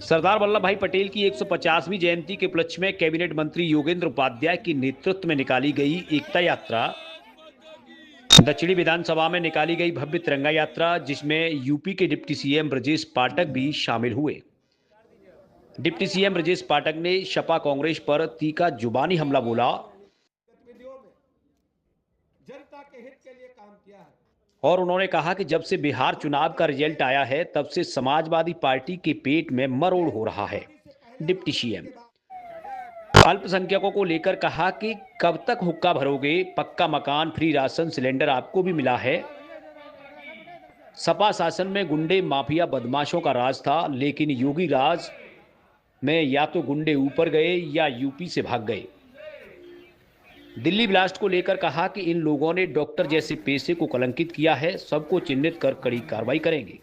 सरदार वल्लभ भाई पटेल की 150वीं जयंती के उपलक्ष्य में कैबिनेट मंत्री योगेंद्र उपाध्याय के नेतृत्व में निकाली गई एकता यात्रा। दक्षिणी विधानसभा में निकाली गई भव्य तिरंगा यात्रा, जिसमें यूपी के डिप्टी सीएम ब्रजेश पाठक भी शामिल हुए। डिप्टी सीएम ब्रजेश पाठक ने सपा कांग्रेस पर तीखा जुबानी हमला बोला जनता के हित के लिए काम किया है और उन्होंने कहा कि जब से बिहार चुनाव का रिजल्ट आया है तब से समाजवादी पार्टी के पेट में मरोड़ हो रहा है। डिप्टी सीएम अल्पसंख्यकों को लेकर कहा कि कब तक हुक्का भरोगे, पक्का मकान, फ्री राशन, सिलेंडर आपको भी मिला है। सपा शासन में गुंडे माफिया बदमाशों का राज था, लेकिन योगी राज में या तो गुंडे ऊपर गए या यूपी से भाग गए। दिल्ली ब्लास्ट को लेकर कहा कि इन लोगों ने डॉक्टर जैसे पेशे को कलंकित किया है, सबको चिन्हित कर कड़ी कार्रवाई करेंगे।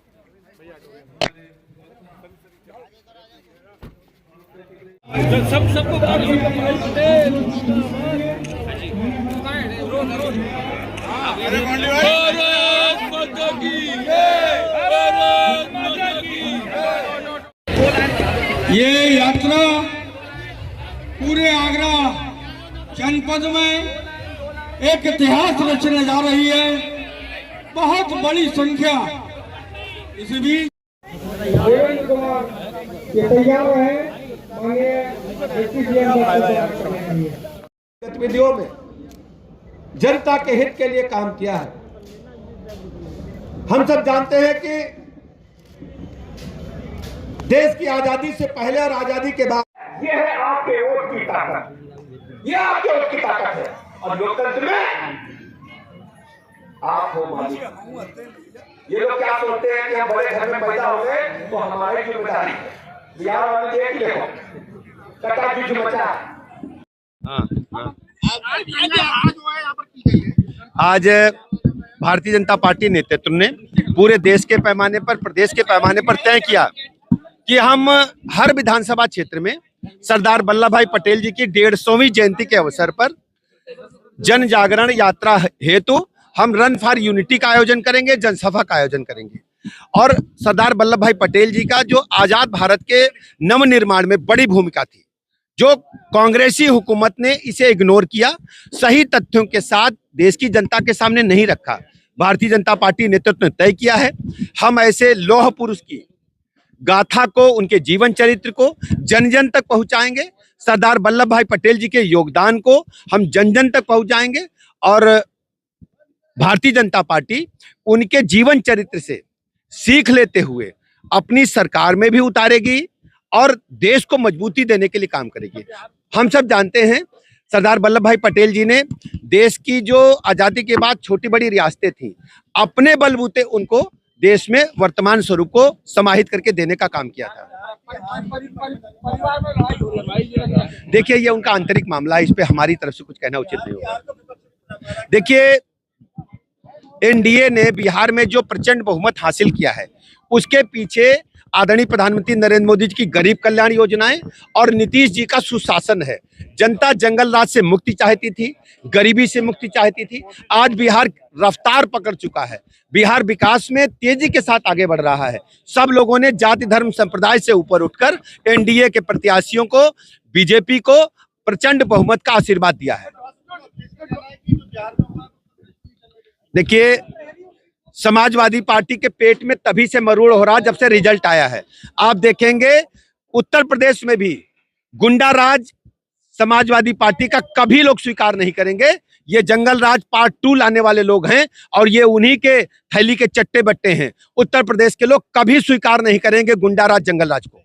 सबको ये यात्रा पूरे आगरा जनपद में एक इतिहास रचने जा रही है। बहुत बड़ी संख्या इस बीच देवेंद्र कुमार ये तैयार है गतिविधियों में जनता के हित के लिए काम किया है। हम सब जानते हैं कि देश की आजादी से पहले और आजादी के बाद ये है आपके वोट की ताकत, ये आपके वोट की ताकत है। और लोकतंत्र में आप हो मालिक। ये लोग क्या सोचते हैं कि हम बड़े घर में पैदा हो गए तो हमारी जिम्मेदारी है। बिहार वाले देख लो कटा जुझ मचा। आज भारतीय जनता पार्टी नेतृत्व ने पूरे देश के पैमाने पर, प्रदेश के पैमाने पर तय किया कि हम हर विधानसभा क्षेत्र में सरदार वल्लभ भाई पटेल जी की 150वीं जयंती के अवसर पर जन जागरण यात्रा हेतु हम रन फॉर यूनिटी का आयोजन करेंगे, जनसभा का आयोजन करेंगे। और सरदार वल्लभ भाई पटेल जी का जो आजाद भारत के नवनिर्माण में बड़ी भूमिका थी, जो कांग्रेसी हुकूमत ने इसे इग्नोर किया, सही तथ्यों के साथ देश की जनता के सामने नहीं रखा, भारतीय जनता पार्टी नेतृत्व ने तय किया है। हम ऐसे लौह पुरुष की गाथा को, उनके जीवन चरित्र को जन जन तक पहुंचाएंगे। सरदार वल्लभ भाई पटेल जी के योगदान को हम जन जन तक पहुंचाएंगे और भारतीय जनता पार्टी उनके जीवन चरित्र से सीख लेते हुए अपनी सरकार में भी उतारेगी और देश को मजबूती देने के लिए काम करेगी। हम सब जानते हैं सरदार वल्लभ भाई पटेल जी ने देश की जो आजादी के बाद छोटी बड़ी रियासतें थी, अपने बलबूते उनको देश में वर्तमान स्वरूप को समाहित करके देने का काम किया था। देखिए, ये उनका आंतरिक मामला है, इस पे हमारी तरफ से कुछ कहना उचित नहीं होगा। देखिए, एनडीए ने बिहार में जो प्रचंड बहुमत हासिल किया है, उसके पीछे आदरणीय प्रधानमंत्री नरेंद्र मोदी जी की गरीब कल्याण योजनाएं और नीतीश जी का सुशासन है। जनता जंगल राज से मुक्ति चाहती थी, गरीबी से मुक्ति चाहती थी। आज बिहार रफ्तार पकड़ चुका है, बिहार विकास में तेजी के साथ आगे बढ़ रहा है। सब लोगों ने जाति धर्म संप्रदाय से ऊपर उठकर एनडीए के प्रत्याशियों को, बीजेपी को प्रचंड बहुमत का आशीर्वाद दिया है। देखिए, समाजवादी पार्टी के पेट में तभी से मरोड़ हो रहा जब से रिजल्ट आया है। आप देखेंगे उत्तर प्रदेश में भी गुंडा राज समाजवादी पार्टी का कभी लोग स्वीकार नहीं करेंगे। ये जंगल राज पार्ट 2 लाने वाले लोग हैं और ये उन्हीं के थैली के चट्टे बट्टे हैं। उत्तर प्रदेश के लोग कभी स्वीकार नहीं करेंगे गुंडा राज, जंगल राज को।